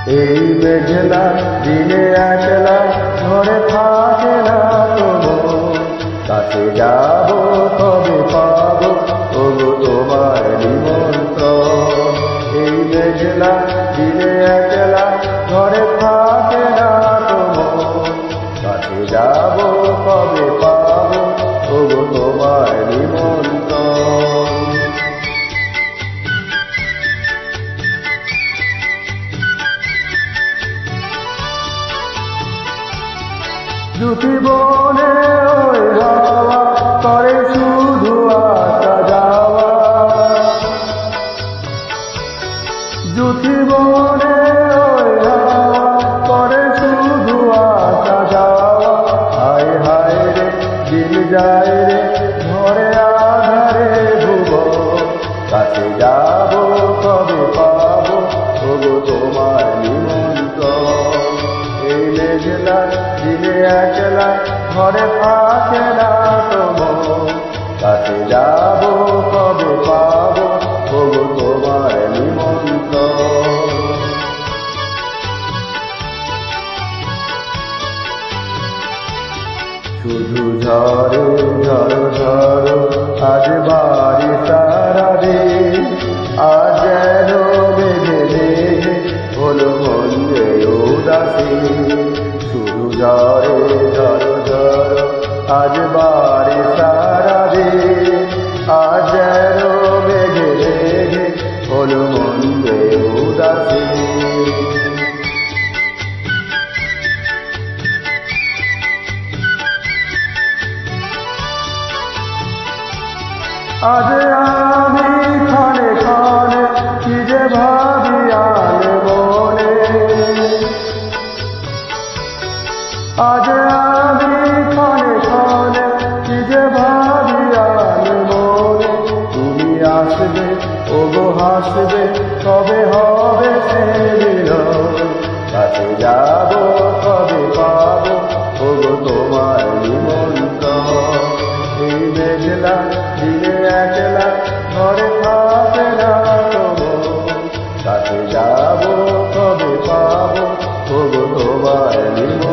এই মেঘলা দিনে একলা ঘরে থাকে না তবু, কাছে যাব তবে পাবো তবু তোমার নিমন্ত্রণ। এই মেঘলা দিনে একলা ঘরে থাকে না তবু, কাছে যাব তবে পাবো তবু তোমার নিমন্ত্রণ। দুটি বনে ওই হাওয়া করে শুধু আসা যাওয়া, দুটি বনে ওই হাওয়া করে শুধু আসা যাওয়া। হায় হায় রে দিন যায় রে ঘরে আধারে ভুবন, কাছে যাব তবে পাবো তবু তোমার নিমন্ত্রণ। এই মেঘলা দিনে একলা ঘরে থাকে না তবু, কাছে যাব তবে পাবো তবু তোমার নিমন্ত্রণ। শুধু ঝড়ো ঝড়ো ঝড়ো আজ বাড়ি সারা দিন, আজ যেন মেঘে মেঘে হলো মন যে উদাসী। শুধু ঝড়ে ঝড়ো ঝড়ো আজ বাড়ি সারা দিন, আজ যেন মেঘে মেঘে হলো মন যে উদাসী। আজ আমি ক্ষণে ক্ষণে কি যে ভাবি আর মনে, আজ আমি ক্ষণে ক্ষণে কি যে ভাবি আর মনে। তুমি আসবে ওগো হাসবে তবে হবে সে মিলন, কাছে যাব তবে পাবো ওগো তোমার নিমন্ত্রণ। এই মেঘলা দিনে একলা ঘরে থাকে না তবু, কাছে যাব তবে পাবো ওগো তোমার নিমন্ত্রণ।